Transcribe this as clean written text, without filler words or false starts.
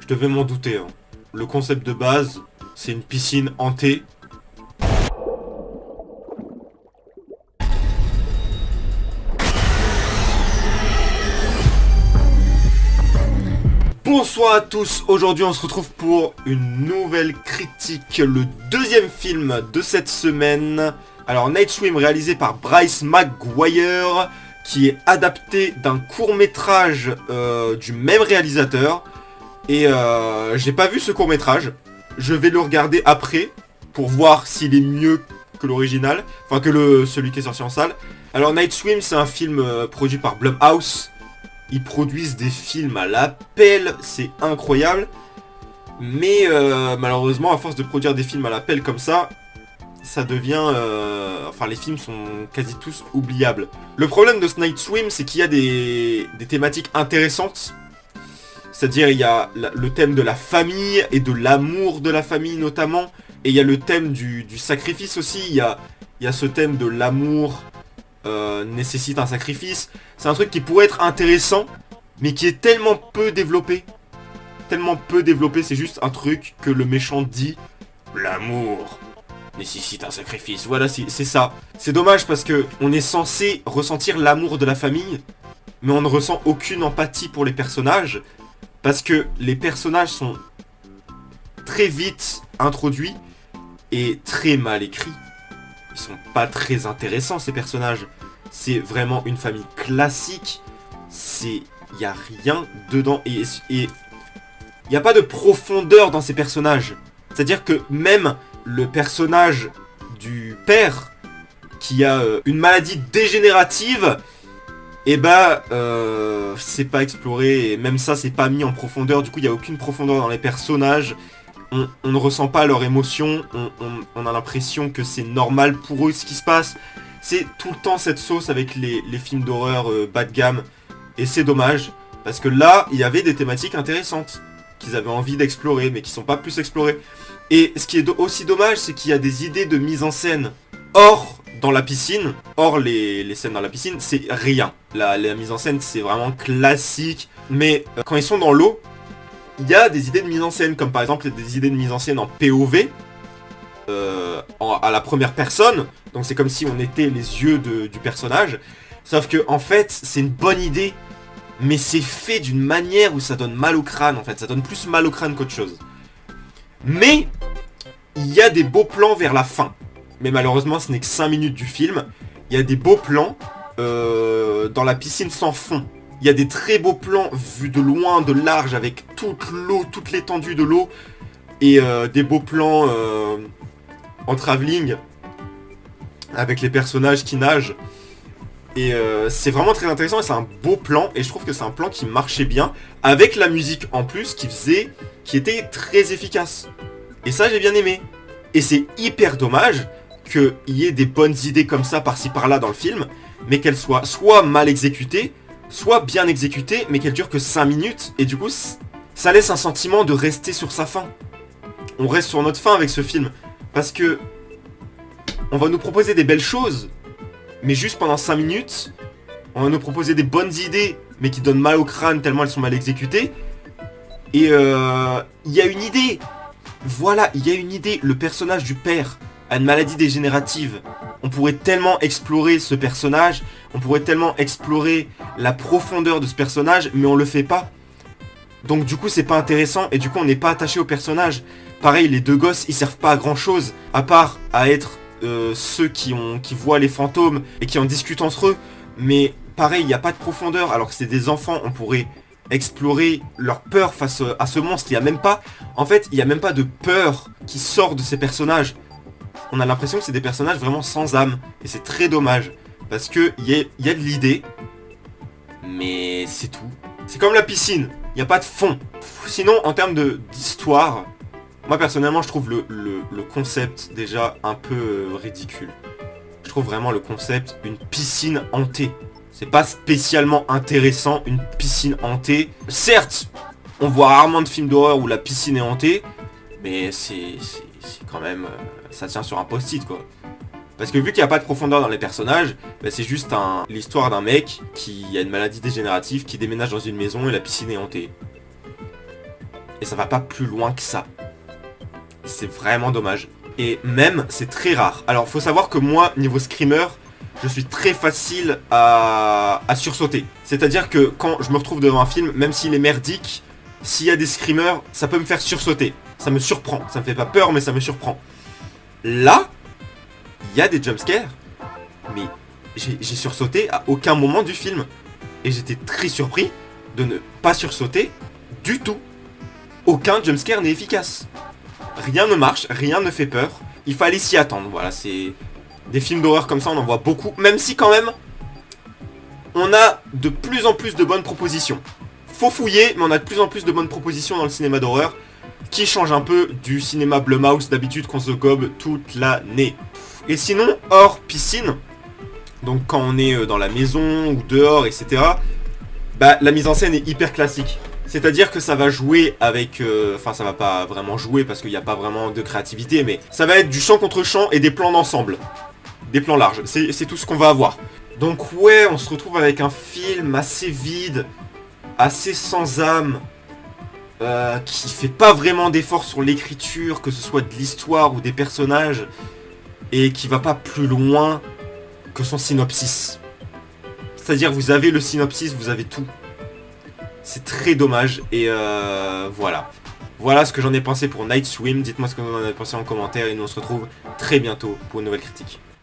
Je devais m'en douter, hein. Le concept de base, c'est une piscine hantée. Bonsoir à tous, aujourd'hui on se retrouve pour une nouvelle critique, le deuxième film de cette semaine. Alors Night Swim réalisé par Bryce McGuire, qui est adapté d'un court-métrage du même réalisateur. Et j'ai pas vu ce court-métrage, je vais le regarder après pour voir s'il est mieux que l'original, enfin que celui qui est sorti en salle. Alors Night Swim, c'est un film produit par Blumhouse. Ils produisent des films à l'appel, c'est incroyable. Mais malheureusement, à force de produire des films à l'appel comme ça devient... Enfin, les films sont quasi tous oubliables. Le problème de ce Night Swim, c'est qu'il y a des thématiques intéressantes. C'est-à-dire, il y a le thème de la famille et de l'amour de la famille notamment. Et il y a le thème du sacrifice aussi. Il y a ce thème de l'amour... nécessite un sacrifice. C'est un truc qui pourrait être intéressant, mais qui est tellement peu développé. Tellement peu développé, c'est juste un truc que le méchant dit. L'amour nécessite un sacrifice. Voilà, c'est ça. C'est dommage parce que on est censé ressentir l'amour de la famille, mais on ne ressent aucune empathie pour les personnages, parce que les personnages sont très vite introduits et très mal écrits. Ils sont pas très intéressants ces personnages. C'est vraiment une famille classique. Il y a rien dedans et il n'y a pas de profondeur dans ces personnages. C'est-à-dire que même le personnage du père qui a une maladie dégénérative, et c'est pas exploré, et même ça c'est pas mis en profondeur. Du coup il n'y a aucune profondeur dans les personnages. On ne ressent pas leurs émotions, on a l'impression que c'est normal pour eux ce qui se passe. C'est tout le temps cette sauce avec les films d'horreur bas de gamme. Et c'est dommage, parce que là, il y avait des thématiques intéressantes qu'ils avaient envie d'explorer, mais qui sont pas plus explorées. Et ce qui est aussi dommage, c'est qu'il y a des idées de mise en scène hors dans la piscine, hors les scènes dans la piscine, c'est rien. La mise en scène, c'est vraiment classique. Mais quand ils sont dans l'eau, il y a des idées de mise en scène, comme par exemple des idées de mise en scène en POV, à la première personne, donc c'est comme si on était les yeux du personnage, sauf que en fait c'est une bonne idée, mais c'est fait d'une manière où ça donne mal au crâne en fait, ça donne plus mal au crâne qu'autre chose. Mais il y a des beaux plans vers la fin, mais malheureusement ce n'est que 5 minutes du film. Il y a des beaux plans dans la piscine sans fond. Il y a des très beaux plans vus de loin, de large, avec toute l'eau, toute l'étendue de l'eau. Et des beaux plans en travelling, avec les personnages qui nagent. Et c'est vraiment très intéressant et c'est un beau plan. Et je trouve que c'est un plan qui marchait bien, avec la musique en plus, qui était très efficace. Et ça j'ai bien aimé. Et c'est hyper dommage qu'il y ait des bonnes idées comme ça, par-ci par-là dans le film, mais qu'elles soient soit mal exécutées, soit bien exécuté, mais qu'elle dure que 5 minutes, et du coup, ça laisse un sentiment de rester sur sa fin. On reste sur notre fin avec ce film, parce que on va nous proposer des belles choses, mais juste pendant 5 minutes, on va nous proposer des bonnes idées, mais qui donnent mal au crâne tellement elles sont mal exécutées, et il y a une idée. Voilà, il y a une idée, le personnage du père a une maladie dégénérative. On pourrait tellement explorer ce personnage, on pourrait tellement explorer la profondeur de ce personnage, mais on le fait pas. Donc du coup c'est pas intéressant, et du coup on n'est pas attaché au personnage. Pareil, les deux gosses ils servent pas à grand chose, à part à être ceux qui voient les fantômes et qui en discutent entre eux. Mais pareil, il n'y a pas de profondeur, alors que c'est des enfants, on pourrait explorer leur peur face à ce monstre. Il y a même pas, en fait, il y a même pas de peur qui sort de ces personnages. On a l'impression que c'est des personnages vraiment sans âme. Et c'est très dommage. Parce que il y a de l'idée. Mais c'est tout. C'est comme la piscine. Il n'y a pas de fond. Sinon, en termes d'histoire, moi personnellement, je trouve le concept déjà un peu ridicule. Je trouve vraiment le concept une piscine hantée. C'est pas spécialement intéressant, une piscine hantée. Certes, on voit rarement de films d'horreur où la piscine est hantée. Mais c'est quand même... ça tient sur un post-it quoi. Parce que vu qu'il n'y a pas de profondeur dans les personnages, bah c'est juste l'histoire d'un mec qui a une maladie dégénérative, qui déménage dans une maison et la piscine est hantée. Et ça va pas plus loin que ça. C'est vraiment dommage. Et même, c'est très rare. Alors, faut savoir que moi, niveau screamer, je suis très facile à sursauter. C'est-à-dire que quand je me retrouve devant un film, même s'il est merdique, s'il y a des screamers, ça peut me faire sursauter. Ça me surprend. Ça me fait pas peur, mais ça me surprend. Là, il y a des jumpscares, mais j'ai sursauté à aucun moment du film. Et j'étais très surpris de ne pas sursauter du tout. Aucun jumpscare n'est efficace. Rien ne marche, rien ne fait peur. Il fallait s'y attendre, voilà, c'est... Des films d'horreur comme ça, on en voit beaucoup. Même si quand même, on a de plus en plus de bonnes propositions. Faut fouiller, mais on a de plus en plus de bonnes propositions dans le cinéma d'horreur, qui change un peu du cinéma Blumhouse d'habitude qu'on se gobe toute l'année. Et sinon, hors piscine, donc quand on est dans la maison ou dehors, etc., bah la mise en scène est hyper classique. C'est-à-dire que ça va jouer avec... Enfin, ça va pas vraiment jouer parce qu'il n'y a pas vraiment de créativité, mais ça va être du champ contre champ et des plans d'ensemble. Des plans larges, c'est tout ce qu'on va avoir. Donc ouais, on se retrouve avec un film assez vide, assez sans âme, qui fait pas vraiment d'effort sur l'écriture, que ce soit de l'histoire ou des personnages, et qui va pas plus loin que son synopsis. C'est-à-dire vous avez le synopsis, vous avez tout. C'est très dommage, et voilà. Voilà ce que j'en ai pensé pour Night Swim, dites-moi ce que vous en avez pensé en commentaire, et nous on se retrouve très bientôt pour une nouvelle critique.